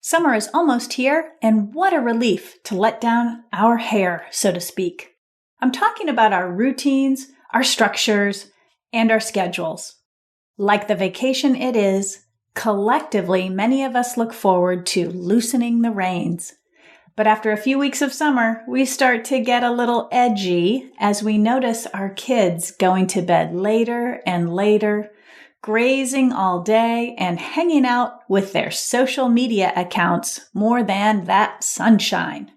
Summer is almost here, and what a relief to let down our hair, so to speak. I'm talking about our routines, our structures, and our schedules. Like the vacation it is, collectively, many of us look forward to loosening the reins. But after a few weeks of summer, we start to get a little edgy as we notice our kids going to bed later and later, grazing all day, and hanging out with their social media accounts more than that sunshine.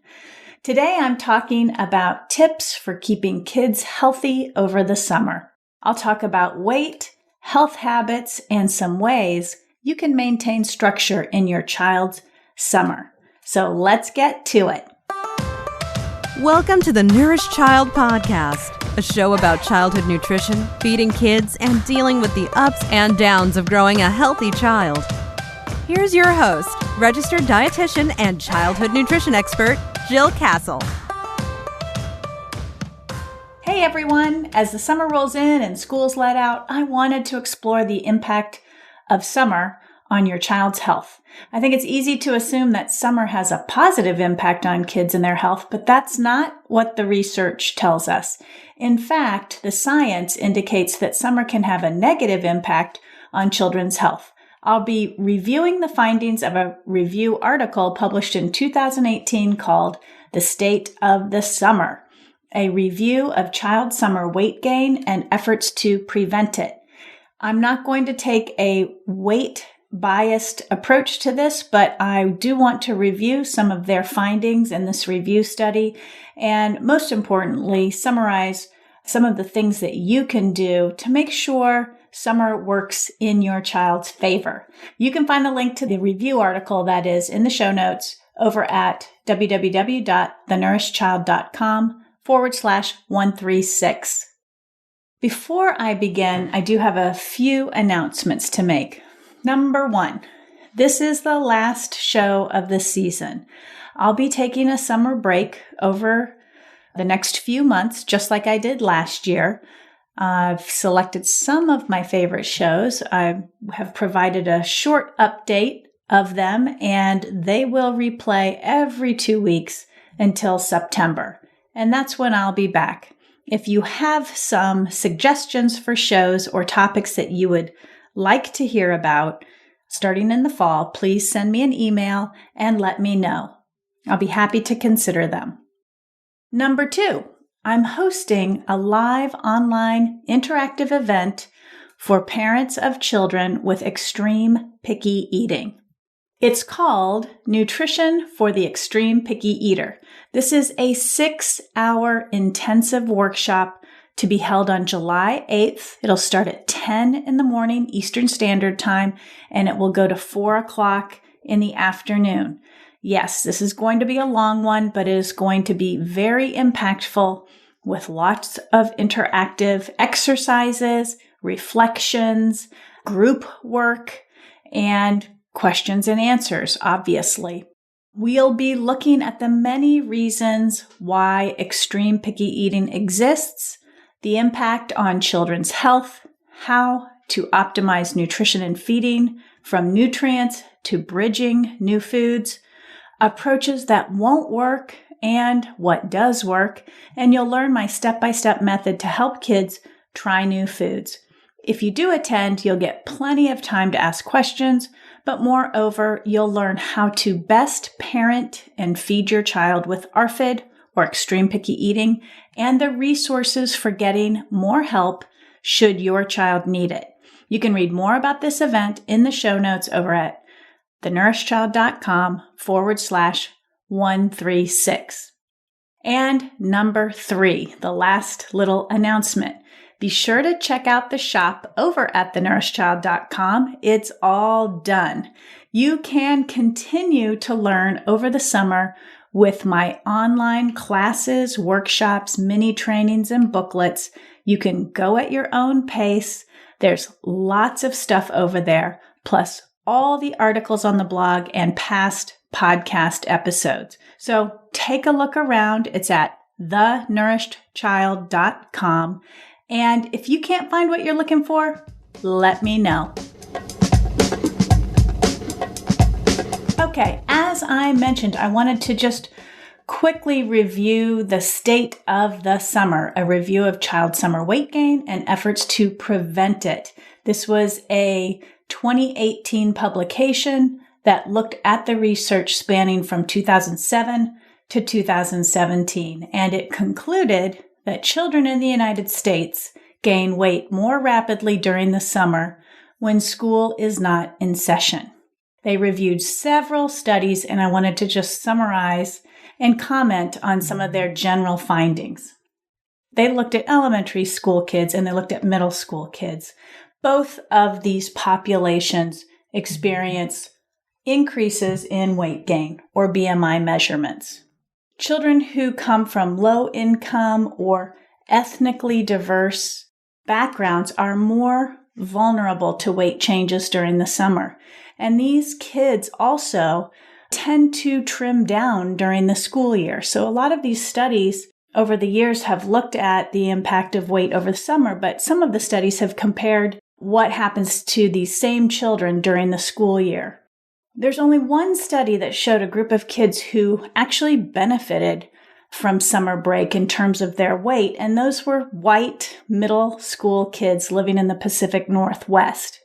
Today, I'm talking about tips for keeping kids healthy over the summer. I'll talk about weight, health habits, and some ways you can maintain structure in your child's summer. So let's get to it. Welcome to the Nourish Child Podcast, a show about childhood nutrition, feeding kids, and dealing with the ups and downs of growing a healthy child. Here's your host, registered dietitian and childhood nutrition expert, Jill Castle. Hey everyone, as the summer rolls in and school's let out, I wanted to explore the impact of summer on your child's health. I think it's easy to assume that summer has a positive impact on kids and their health, but that's not what the research tells us. In fact, the science indicates that summer can have a negative impact on children's health. I'll be reviewing the findings of a review article published in 2018 called The State of the Summer, a review of child summer weight gain and efforts to prevent it. I'm not going to take a weight-biased approach to this, but I do want to review some of their findings in this review study, and most importantly, summarize some of the things that you can do to make sure summer works in your child's favor. You can find the link to the review article that is in the show notes over at www.thenourishchild.com/136. Before I begin, I do have a few announcements to make. Number one, this is the last show of the season. I'll be taking a summer break over the next few months, just like I did last year. I've selected some of my favorite shows. I have provided a short update of them, and they will replay every 2 weeks until September. And that's when I'll be back. If you have some suggestions for shows or topics that you would like to hear about starting in the fall, please send me an email and let me know. I'll be happy to consider them. Number two, I'm hosting a live online interactive event for parents of children with extreme picky eating. It's called Nutrition for the Extreme Picky Eater. This is a 6-hour intensive workshop to be held on July 8th. It'll start at 10 in the morning Eastern Standard Time, and it will go to 4 o'clock in the afternoon. Yes, this is going to be a long one, but it is going to be very impactful with lots of interactive exercises, reflections, group work, and questions and answers, obviously. We'll be looking at the many reasons why extreme picky eating exists, the impact on children's health, how to optimize nutrition and feeding, from nutrients to bridging new foods, approaches that won't work and what does work, and you'll learn my step-by-step method to help kids try new foods. If you do attend, you'll get plenty of time to ask questions, but moreover, you'll learn how to best parent and feed your child with ARFID, or extreme picky eating, and the resources for getting more help should your child need it. You can read more about this event in the show notes over at thenourishchild.com/136. And number three, the last little announcement. Be sure to check out the shop over at thenourishchild.com. It's all done. You can continue to learn over the summer with my online classes, workshops, mini trainings, and booklets. You can go at your own pace. There's lots of stuff over there, plus all the articles on the blog and past podcast episodes. So take a look around. It's at thenourishedchild.com. And if you can't find what you're looking for, let me know. Okay, as I mentioned, I wanted to just quickly review the state of the summer, a review of child summer weight gain and efforts to prevent it. This was a 2018 publication that looked at the research spanning from 2007 to 2017, and it concluded that children in the United States gain weight more rapidly during the summer when school is not in session. They reviewed several studies, and I wanted to just summarize and comment on some of their general findings. They looked at elementary school kids and they looked at middle school kids. Both of these populations experience increases in weight gain or BMI measurements. Children who come from low income or ethnically diverse backgrounds are more vulnerable to weight changes during the summer. And these kids also tend to trim down during the school year. So a lot of these studies over the years have looked at the impact of weight over the summer, but some of the studies have compared what happens to these same children during the school year. There's only one study that showed a group of kids who actually benefited from summer break in terms of their weight, and those were white middle school kids living in the Pacific Northwest.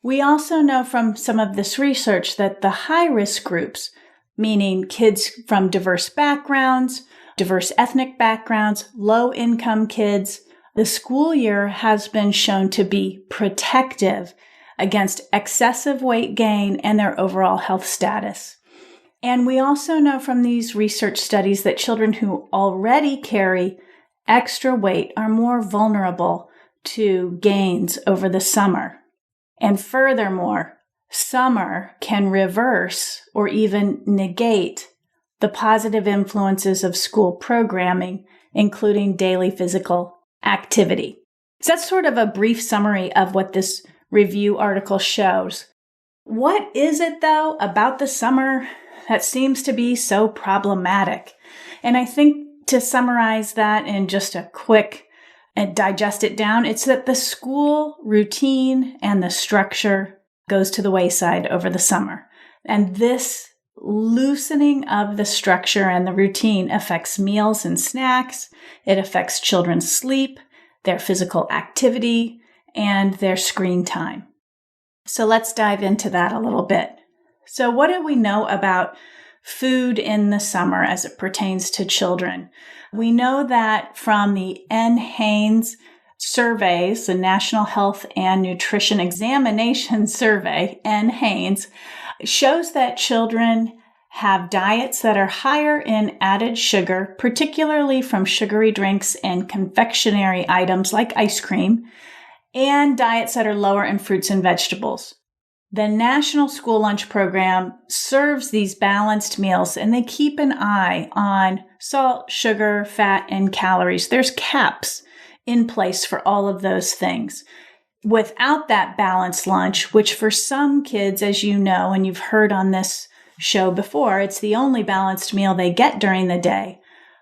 We also know from some of this research that the high-risk groups, meaning kids from diverse backgrounds, diverse ethnic backgrounds, low-income kids, the school year has been shown to be protective against excessive weight gain and their overall health status. And we also know from these research studies that children who already carry extra weight are more vulnerable to gains over the summer. And furthermore, summer can reverse or even negate the positive influences of school programming, including daily physical activity. So that's sort of a brief summary of what this review article shows. What is it, though, about the summer that seems to be so problematic? And I think to summarize that in just a quick and digest it down, it's that the school routine and the structure goes to the wayside over the summer. And this loosening of the structure and the routine affects meals and snacks. It affects children's sleep, their physical activity, and their screen time. So let's dive into that a little bit. So what do we know about food in the summer as it pertains to children? We know that from the NHANES surveys, the National Health and Nutrition Examination Survey, NHANES, shows that children have diets that are higher in added sugar, particularly from sugary drinks and confectionery items like ice cream, and diets that are lower in fruits and vegetables. The National School Lunch Program serves these balanced meals, and they keep an eye on salt, sugar, fat, and calories. There's caps in place for all of those things. Without that balanced lunch, which for some kids, as you know, and you've heard on this show before, it's the only balanced meal they get during the day.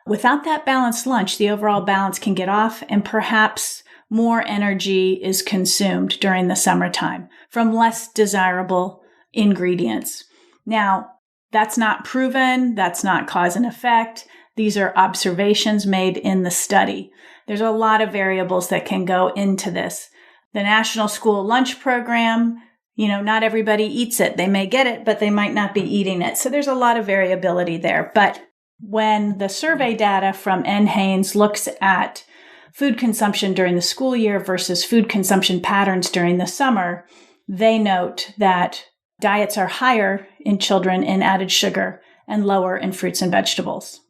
Without that balanced lunch, the overall balance can get off, and perhaps more energy is consumed during the summertime from less desirable ingredients. Now, that's not proven. That's not cause and effect. These are observations made in the study. There's a lot of variables that can go into this. The National School Lunch Program, not everybody eats it. They may get it, but they might not be eating it. So there's a lot of variability there. But when the survey data from NHANES looks at food consumption during the school year versus food consumption patterns during the summer, they note that diets are higher in children in added sugar and lower in fruits and vegetables.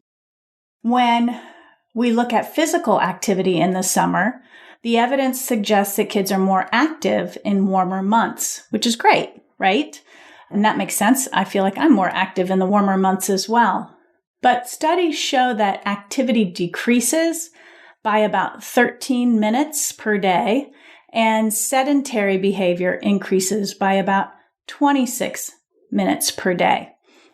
When we look at physical activity in the summer, the evidence suggests that kids are more active in warmer months, which is great, right? And that makes sense. I feel like I'm more active in the warmer months as well. But studies show that activity decreases by about 13 minutes per day, and sedentary behavior increases by about 26 minutes per day.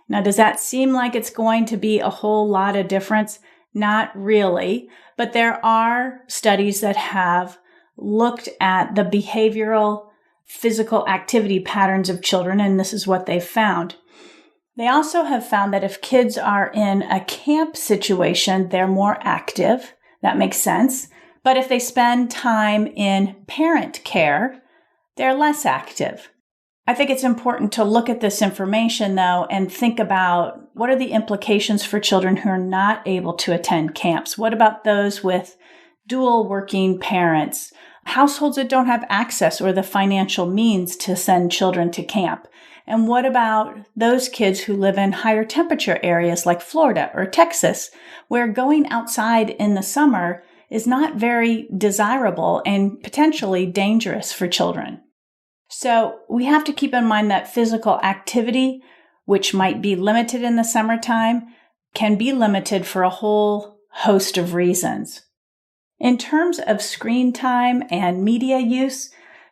Now, does that seem like it's going to be a whole lot of difference? Not really, but there are studies that have looked at the behavioral physical activity patterns of children, and this is what they've found. They also have found that if kids are in a camp situation, they're more active. That makes sense. But if they spend time in parent care, they're less active. I think it's important to look at this information, though, and think about what are the implications for children who are not able to attend camps? What about those with dual working parents, households that don't have access or the financial means to send children to camp? And what about those kids who live in higher temperature areas like Florida or Texas, where going outside in the summer is not very desirable and potentially dangerous for children? So we have to keep in mind that physical activity, which might be limited in the summertime, can be limited for a whole host of reasons. In terms of screen time and media use,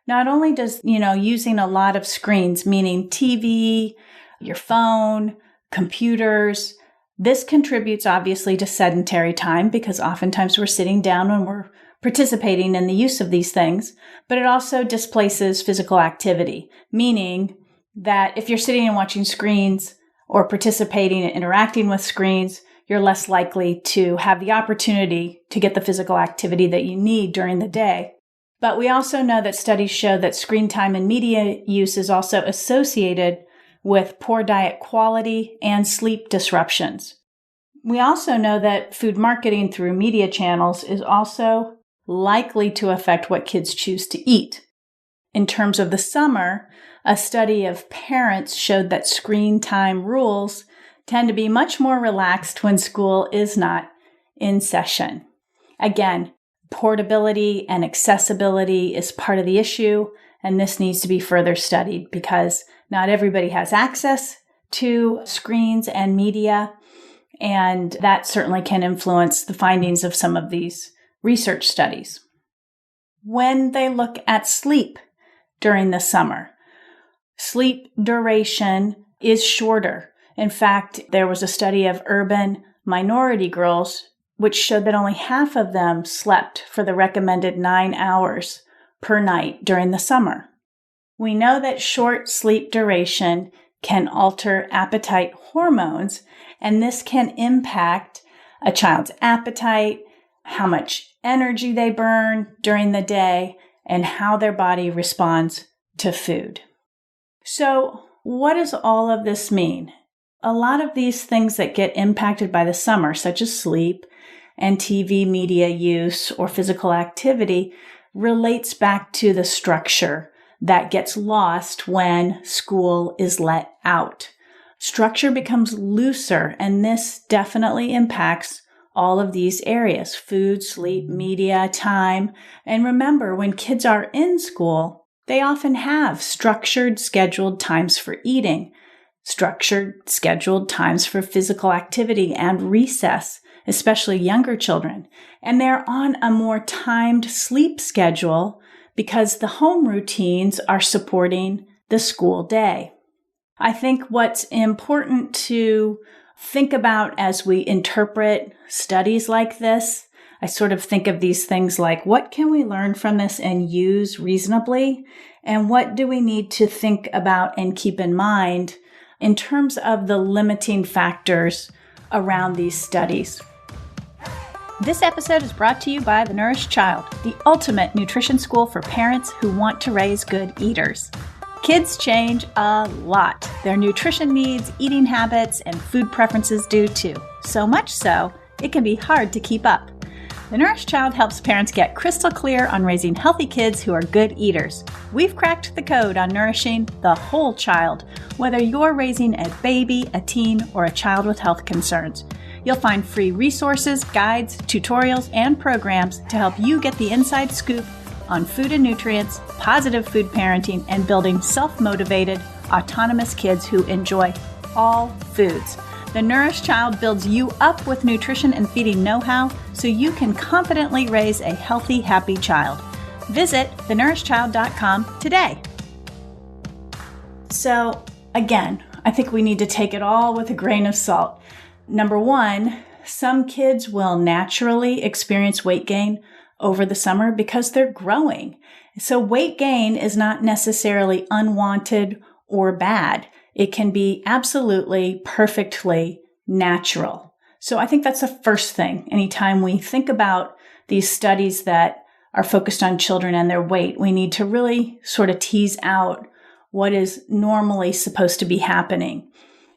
not only does, using a lot of screens, meaning TV, your phone, computers, this contributes obviously to sedentary time because oftentimes we're sitting down when we're participating in the use of these things, but it also displaces physical activity, meaning that if you're sitting and watching screens or participating and interacting with screens, you're less likely to have the opportunity to get the physical activity that you need during the day. But we also know that studies show that screen time and media use is also associated with poor diet quality and sleep disruptions. We also know that food marketing through media channels is also likely to affect what kids choose to eat. In terms of the summer, a study of parents showed that screen time rules tend to be much more relaxed when school is not in session. Again, portability and accessibility is part of the issue, and this needs to be further studied because not everybody has access to screens and media, and that certainly can influence the findings of some of these research studies. When they look at sleep during the summer, sleep duration is shorter. In fact, there was a study of urban minority girls which showed that only half of them slept for the recommended 9 hours per night during the summer. We know that short sleep duration can alter appetite hormones, and this can impact a child's appetite, how much energy they burn during the day, and how their body responds to food. So, what does all of this mean? A lot of these things that get impacted by the summer, such as sleep and TV media use or physical activity, relates back to the structure that gets lost when school is let out. Structure becomes looser, and this definitely impacts all of these areas: food, sleep, media, time. And remember, when kids are in school, they often have structured, scheduled times for eating, structured, scheduled times for physical activity and recess, especially younger children. And they're on a more timed sleep schedule because the home routines are supporting the school day. I think what's important to think about as we interpret studies like this, I sort of think of these things like, what can we learn from this and use reasonably? And what do we need to think about and keep in mind in terms of the limiting factors around these studies? This episode is brought to you by The Nourished Child, the ultimate nutrition school for parents who want to raise good eaters. Kids change a lot. Their nutrition needs, eating habits, and food preferences do too. So much so, it can be hard to keep up. The Nourished Child helps parents get crystal clear on raising healthy kids who are good eaters. We've cracked the code on nourishing the whole child, whether you're raising a baby, a teen, or a child with health concerns. You'll find free resources, guides, tutorials, and programs to help you get the inside scoop on food and nutrients, positive food parenting, and building self-motivated, autonomous kids who enjoy all foods. The Nourished Child builds you up with nutrition and feeding know-how so you can confidently raise a healthy, happy child. Visit thenourishedchild.com today. So, again, I think we need to take it all with a grain of salt. Number one, some kids will naturally experience weight gain over the summer because they're growing. So weight gain is not necessarily unwanted or bad. It can be absolutely perfectly natural. So I think that's the first thing. Anytime we think about these studies that are focused on children and their weight, we need to really sort of tease out what is normally supposed to be happening.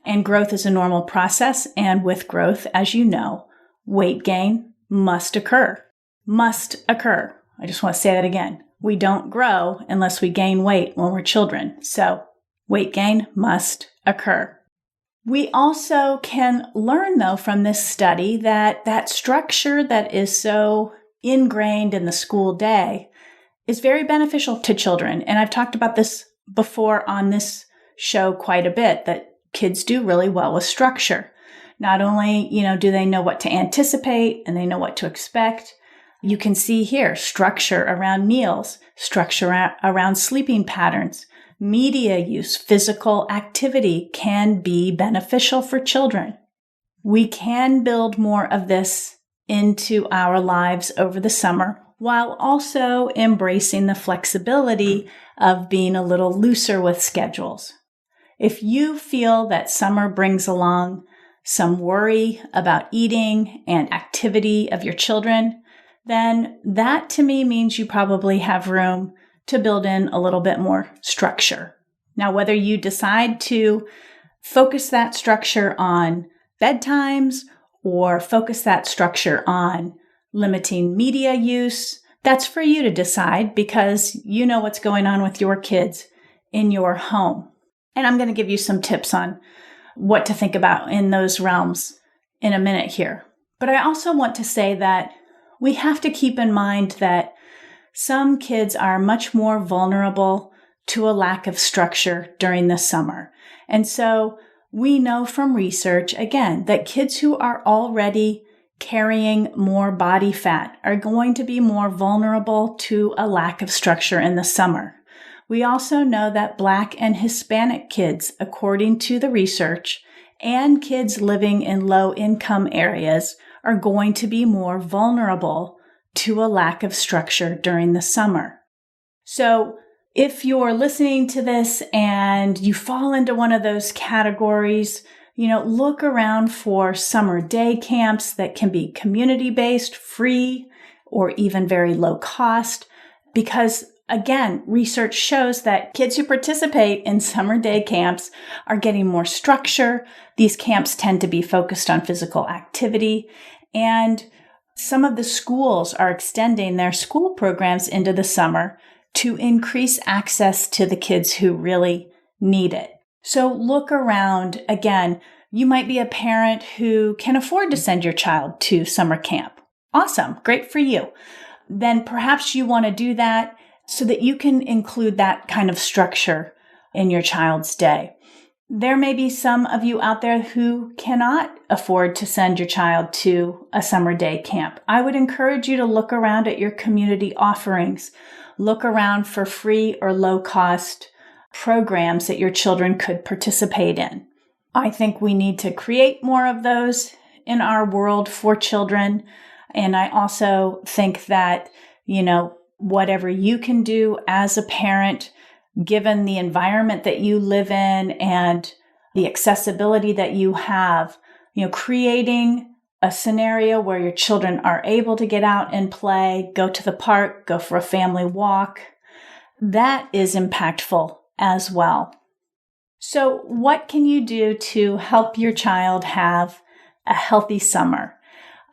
And growth is a normal process. And with growth, as you know, weight gain must occur. Must occur. I just want to say that again. We don't grow unless we gain weight when we're children. So weight gain must occur. We also can learn, though, from this study that structure that is so ingrained in the school day is very beneficial to children. And I've talked about this before on this show quite a bit, that kids do really well with structure. Not only, do they know what to anticipate and they know what to expect. You can see here structure around meals, structure around sleeping patterns, media use, physical activity can be beneficial for children. We can build more of this into our lives over the summer while also embracing the flexibility of being a little looser with schedules. If you feel that summer brings along some worry about eating and activity of your children, then that to me means you probably have room to build in a little bit more structure. Now, whether you decide to focus that structure on bedtimes or focus that structure on limiting media use, that's for you to decide because you know what's going on with your kids in your home. And I'm going to give you some tips on what to think about in those realms in a minute here. But I also want to say that we have to keep in mind that some kids are much more vulnerable to a lack of structure during the summer. And so we know from research, again, that kids who are already carrying more body fat are going to be more vulnerable to a lack of structure in the summer. We also know that Black and Hispanic kids, according to the research, and kids living in low-income areas are going to be more vulnerable to a lack of structure during the summer. So if you're listening to this and you fall into one of those categories, look around for summer day camps that can be community-based, free, or even very low cost. Because again, research shows that kids who participate in summer day camps are getting more structure. These camps tend to be focused on physical activity, and some of the schools are extending their school programs into the summer to increase access to the kids who really need it. So look around. Again, you might be a parent who can afford to send your child to summer camp. Awesome. Great for you. Then perhaps you want to do that so that you can include that kind of structure in your child's day. There may be some of you out there who cannot afford to send your child to a summer day camp. I would encourage you to look around at your community offerings. Look around for free or low-cost programs that your children could participate in. I think we need to create more of those in our world for children. And I also think that, whatever you can do as a parent, given the environment that you live in and the accessibility that you have, creating a scenario where your children are able to get out and play, go to the park, go for a family walk, that is impactful as well. So what can you do to help your child have a healthy summer?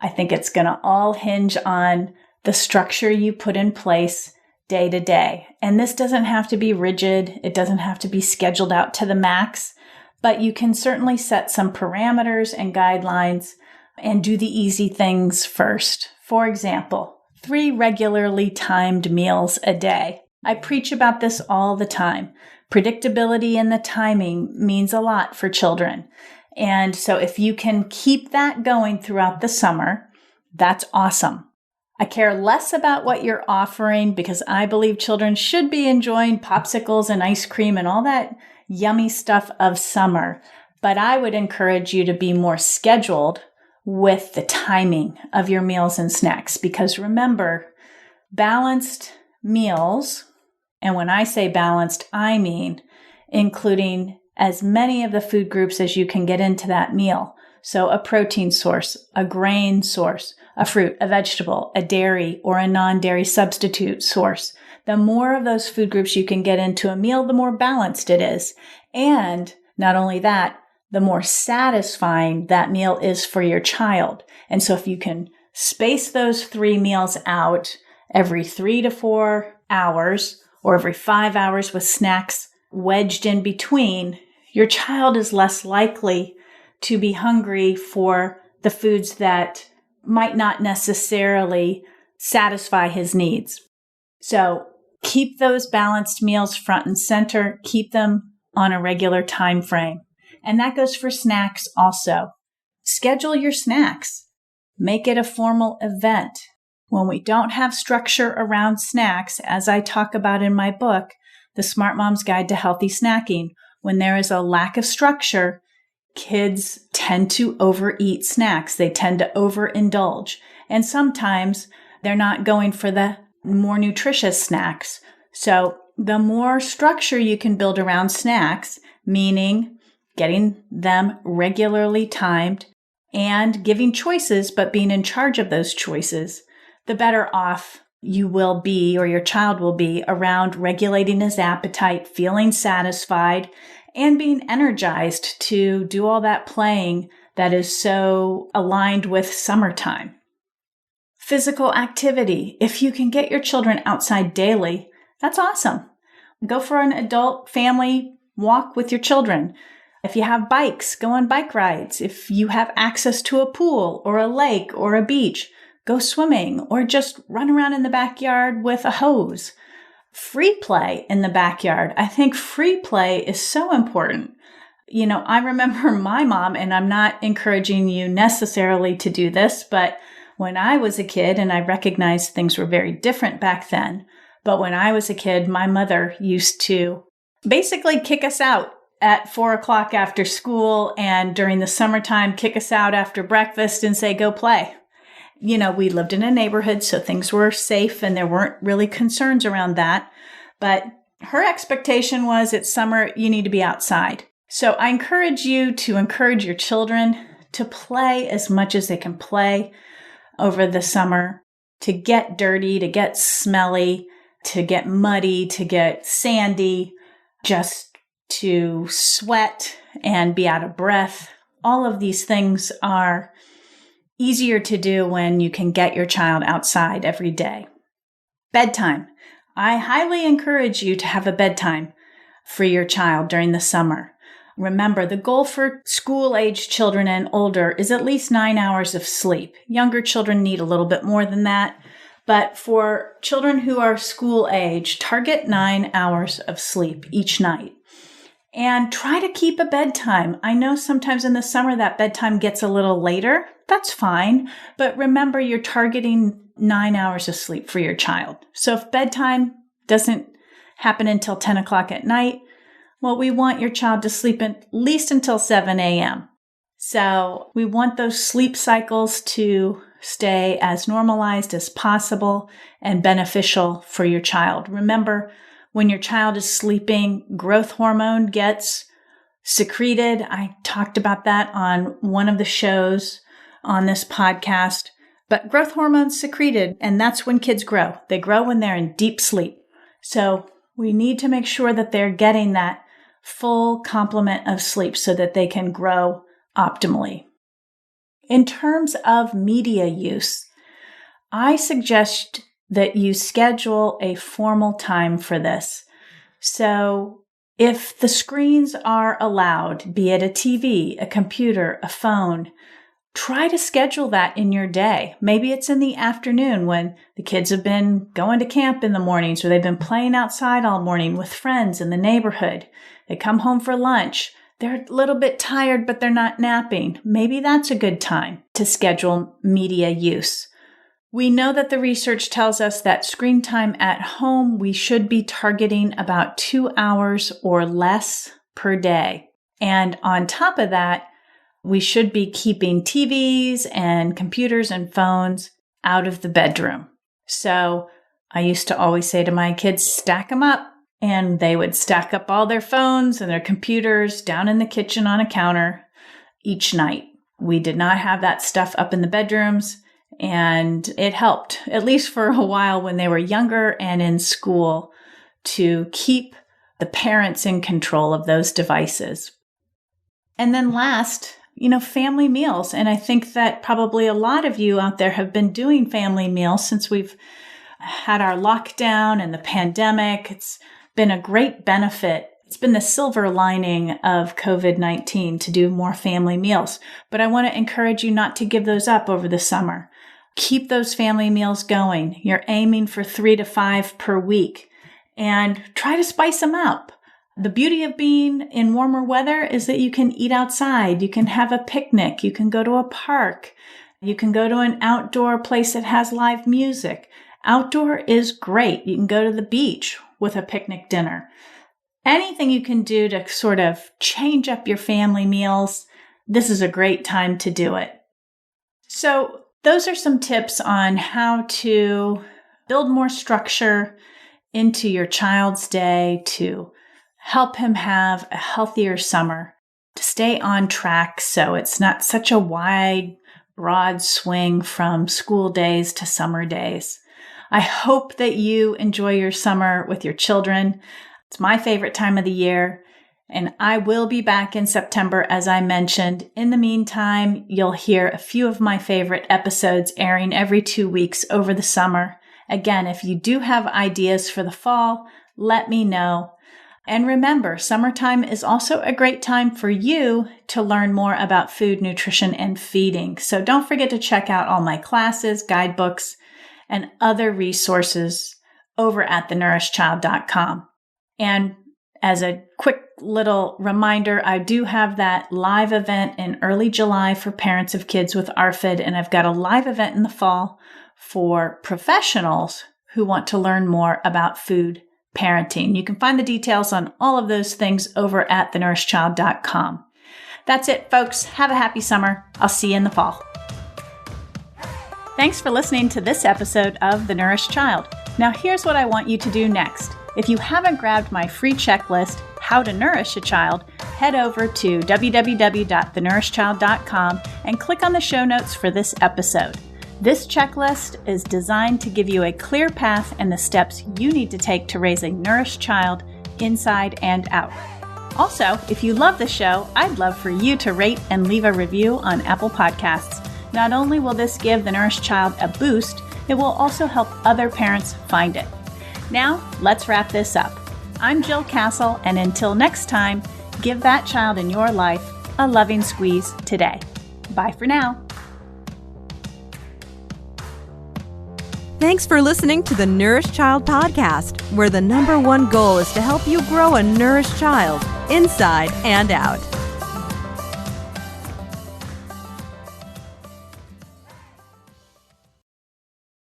I think it's going to all hinge on the structure you put in place day to day. And this doesn't have to be rigid. It doesn't have to be scheduled out to the max, but you can certainly set some parameters and guidelines and do the easy things first. For example, 3 regularly timed meals a day. I preach about this all the time. Predictability in the timing means a lot for children. And so if you can keep that going throughout the summer, that's awesome. I care less about what you're offering because I believe children should be enjoying popsicles and ice cream and all that yummy stuff of summer. But I would encourage you to be more scheduled with the timing of your meals and snacks because remember, balanced meals, and when I say balanced, I mean including as many of the food groups as you can get into that meal. So a protein source, a grain source, a fruit, a vegetable, a dairy or a non-dairy substitute source. The more of those food groups you can get into a meal, the more balanced it is. And not only that, the more satisfying that meal is for your child. And so if you can space those 3 meals out every 3 to 4 hours or every 5 hours with snacks wedged in between, your child is less likely to be hungry for the foods that might not necessarily satisfy his needs. So keep those balanced meals front and center. Keep them on a regular time frame. And that goes for snacks also. Schedule your snacks. Make it a formal event. When we don't have structure around snacks, as I talk about in my book, The Smart Mom's Guide to Healthy Snacking, when there is a lack of structure, kids tend to overeat snacks. They tend to overindulge. And sometimes they're not going for the more nutritious snacks. So the more structure you can build around snacks, meaning getting them regularly timed and giving choices, but being in charge of those choices, the better off you will be, or your child will be, around regulating his appetite, feeling satisfied, and being energized to do all that playing that is so aligned with summertime. Physical activity. If you can get your children outside daily, that's awesome. Go for an adult family walk with your children. If you have bikes, go on bike rides. If you have access to a pool or a lake or a beach, go swimming or just run around in the backyard with a hose. Free play in the backyard. I think free play is so important. I remember my mom, and I'm not encouraging you necessarily to do this, but when I was a kid, and I recognized things were very different back then, but when I was a kid, my mother used to basically kick us out at 4 o'clock after school, and during the summertime, kick us out after breakfast and say, go play. We lived in a neighborhood, so things were safe and there weren't really concerns around that. But her expectation was it's summer, you need to be outside. So I encourage you to encourage your children to play as much as they can play over the summer, to get dirty, to get smelly, to get muddy, to get sandy, just to sweat and be out of breath. All of these things are easier to do when you can get your child outside every day. Bedtime. I highly encourage you to have a bedtime for your child during the summer. Remember, the goal for school-age children and older is at least 9 hours of sleep. Younger children need a little bit more than that. But for children who are school age, target 9 hours of sleep each night. And try to keep a bedtime. I know sometimes in the summer that bedtime gets a little later. That's fine. But remember, you're targeting 9 hours of sleep for your child. So if bedtime doesn't happen until 10 o'clock at night, well, we want your child to sleep at least until 7 a.m. So we want those sleep cycles to stay as normalized as possible and beneficial for your child. Remember, when your child is sleeping, growth hormone gets secreted. I talked about that on one of the shows on this podcast. But growth hormone's secreted, and that's when kids grow. They grow when they're in deep sleep. So we need to make sure that they're getting that full complement of sleep so that they can grow optimally. In terms of media use, I suggest that you schedule a formal time for this. So if the screens are allowed, be it a TV, a computer, a phone, try to schedule that in your day. Maybe it's in the afternoon when the kids have been going to camp in the mornings, or they've been playing outside all morning with friends in the neighborhood. They come home for lunch. They're a little bit tired, but they're not napping. Maybe that's a good time to schedule media use. We know that the research tells us that screen time at home, we should be targeting about 2 hours or less per day. And on top of that, we should be keeping TVs and computers and phones out of the bedroom. So I used to always say to my kids, stack them up. and they would stack up all their phones and their computers down in the kitchen on a counter each night. We did not have that stuff up in the bedrooms, and it helped, at least for a while when they were younger and in school, to keep the parents in control of those devices. And then last, family meals. And I think that probably a lot of you out there have been doing family meals since we've had our lockdown and the pandemic. It's been a great benefit. It's been the silver lining of COVID-19 to do more family meals. But I want to encourage you not to give those up over the summer. Keep those family meals going. You're aiming for 3 to 5 per week, and try to spice them up. The beauty of being in warmer weather is that you can eat outside. You can have a picnic. You can go to a park. You can go to an outdoor place that has live music. Outdoor is great. You can go to the beach with a picnic dinner. Anything you can do to sort of change up your family meals, this is a great time to do it. So those are some tips on how to build more structure into your child's day to help him have a healthier summer, to stay on track so it's not such a wide, broad swing from school days to summer days. I hope that you enjoy your summer with your children. It's my favorite time of the year, and I will be back in September, as I mentioned. In the meantime, you'll hear a few of my favorite episodes airing every 2 weeks over the summer. Again, if you do have ideas for the fall, let me know. And remember, summertime is also a great time for you to learn more about food, nutrition, and feeding. So don't forget to check out all my classes, guidebooks, and other resources over at thenourishchild.com. And as a quick little reminder, I do have that live event in early July for parents of kids with ARFID, and I've got a live event in the fall for professionals who want to learn more about food parenting. You can find the details on all of those things over at thenourishchild.com. That's it, folks. Have a happy summer. I'll see you in the fall. Thanks for listening to this episode of The Nourished Child. Now, here's what I want you to do next. If you haven't grabbed my free checklist, How to Nourish a Child, head over to www.thenourishchild.com and click on the show notes for this episode. This checklist is designed to give you a clear path and the steps you need to take to raise a nourished child inside and out. Also, if you love the show, I'd love for you to rate and leave a review on Apple Podcasts. Not only will this give the nourished child a boost, it will also help other parents find it. Now, let's wrap this up. I'm Jill Castle, and until next time, give that child in your life a loving squeeze today. Bye for now. Thanks for listening to the Nourished Child Podcast, where the #1 goal is to help you grow a nourished child inside and out.